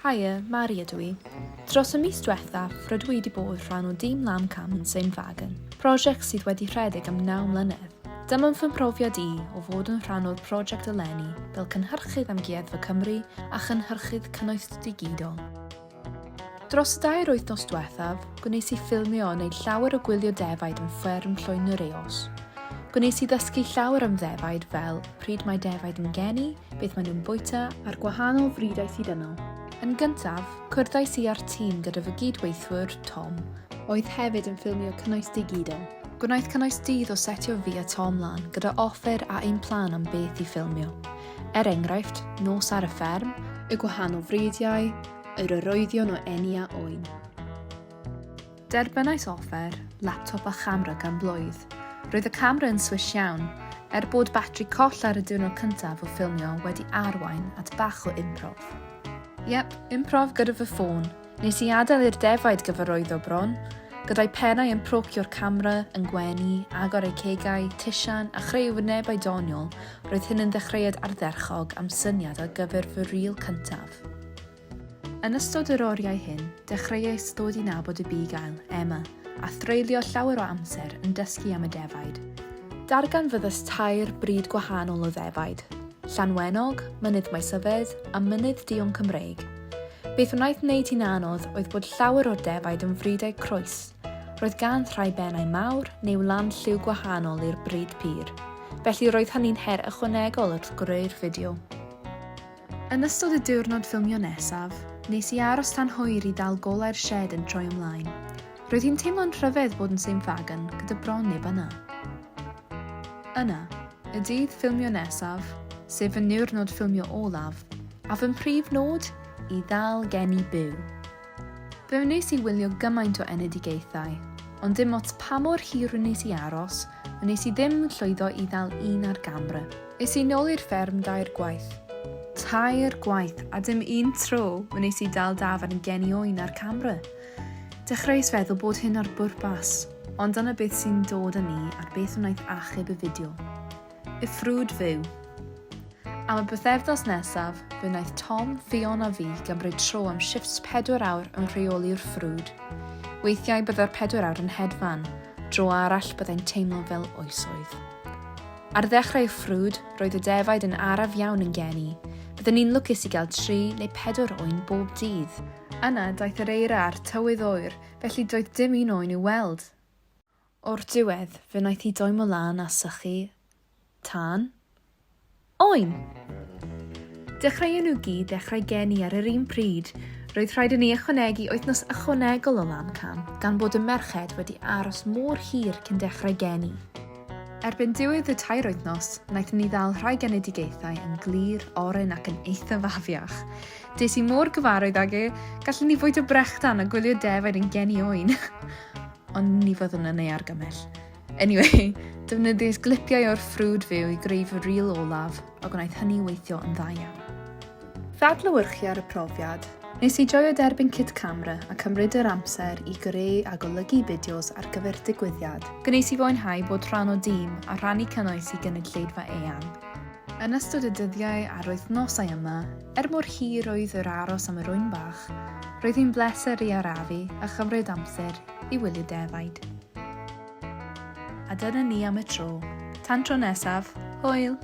Haia, Mari ydw i. Dros y mis diwethaf, rydw i wedi bod rhan o dîm lam cam yn Sgrinwyna, prosiect sydd wedi rhedeg am 9 mlynedd. Dyma'n fy mhrofiad i o fod yn rhan o'r prosiect eleni fel cynhyrchydd Amgueddfa Cymru a chynhyrchydd cynnwys digidol. Dros y 2 wythnos diwethaf, gwnes i ffilmio yn neud llawer o gwylio defaid yn fferm Llwyn yr Eos. Gwnes i ddysgu llawer am defaid fel pryd mae defaid yn geni, beth maen nhw'n bwyta, a'r gwahanol frydau sydd yno. Yn gyntaf, cwrddais i ar tîm gyda fy gydweithwyr, Tom, oedd hefyd yn ffilmio cynnwys digidol. Gwnaeth cynnwys dydd o setio fi a Tom lan gyda offer a ein plan am beth i ffilmio. Enghraifft, nos ar y fferm, y gwahanol frydiau, yr arwyddion o eni a oen. Derbynais offer, laptop a chamera gan blwydd. Roedd y camera yn swish iawn, bod batri coll ar y diwrnod cyntaf o ffilmio wedi arwain at bach o improv. Improv gyda fy ffôn. Nes i adael i'r defaid gyfarwyddo bron, gyda'i pennau yn procio'r camera, yn gwenu, agor eu cegau, tisian a chreu wynebau doniol, roedd hyn yn ddechreuad ardderchog am syniad ar gyfer fy rîl cyntaf. Yn ystod yr oriau hyn, dechreuais ddod i nabod y bigail, Emma, a threulio llawer o amser yn dysgu am y defaid. Dargan fyddys 2 bryd gwahanol o ddefaid, Llanwenog, mynydd maes yfed a mynydd dion Cymreig. Beth wnaeth wneud hi'n anodd oedd bod llawer o'r defaid yn frydau croes. Roedd gan rhai bennau mawr neu lan lliw gwahanol i'r bryd pyr, felly roedd hynny'n her ychwanegol wrth greu'r fideo. Yn ystod y diwrnod ffilmio nesaf, nes i aros tan hwyr i ddal golau'r shed yn troi ymlaen. Roedd hi'n teimlo'n rhyfedd bod yn Sgrinwyna gyda bron neb yna. Yna, y dydd ffilmio nesaf, sef y niwrnod ffilmio olaf, a fy'n prif nod i ddal geni byw. Fe wnes i wylio gymaint o enedigaethau, ond dim ots pa mor hir wnes i aros, wnes i ddim llwyddo i ddal un ar gamera. Es i nôl i'r fferm 2 gwaith. 2 gwaith a dim un tro wnes i dal dafod yn geni oen ar camera. Dechreuais feddwl bod hyn ar bwrpas, ond dyna beth sy'n dod â ni ar beth wnaeth achub y fideo. Y ffrwd fyw. Am y bythefnos nesaf, fe wnaeth Tom, Fion a fi gymryd tro am shifts 4 awr yn rheoli'r ffrwd. Weithiau byddai'r 4 awr yn hedfan, dro arall byddai'n teimlo fel oesoedd. Ar ddechrau y ffrwd, roedd y defaid yn araf iawn yn geni. Byddwn ni'n lwcus i gael 3 neu 4 oen bob dydd. Yna daeth yr eira ar tywydd oer, felly doedd dim un oen i'w weld. O'r diwedd, fe wnaeth hi doimo lan a sychu tân. Oen! Dechreuon nhw gyd dechrau geni ar yr un pryd, roedd rhaid i ni ychwanegu wythnos ychwanegol o lam cam, gan bod y merched wedi aros mor hir cyn dechrau geni. Erbyn diwedd y 2 wythnos, wnaethon ni ddal rhai genedigaethau yn glir, oren ac yn eithaf afiach. Des i mor gyfarwydd ag gallwn ni fwyd o brechdan a gwylio defaid yn geni oen. Ond ni fyddwn yn ei argymell. Anyway, defnyddiais glipiau o'r ffrwd fyw i greu fy rîl olaf, a gwnaeth hynny weithio yn dda iawn. Ddadlewyrchu ar y profiad, nes i joio derbyn kit camera a cymryd yr amser i greu a golygu fideos ar gyfer digwyddiad. Gwnes i fwynhau bod rhan o dîm a rhannu cynnwys i gynulleidfa eang. Yn ystod y dyddiau a'r wythnosau yma, mor hir oedd yr aros am yr oen bach, roedd hi'n bleser i arafu a chymryd amser i wylio defaid. A dyna ni am y tro. Tan tro nesaf, hwyl!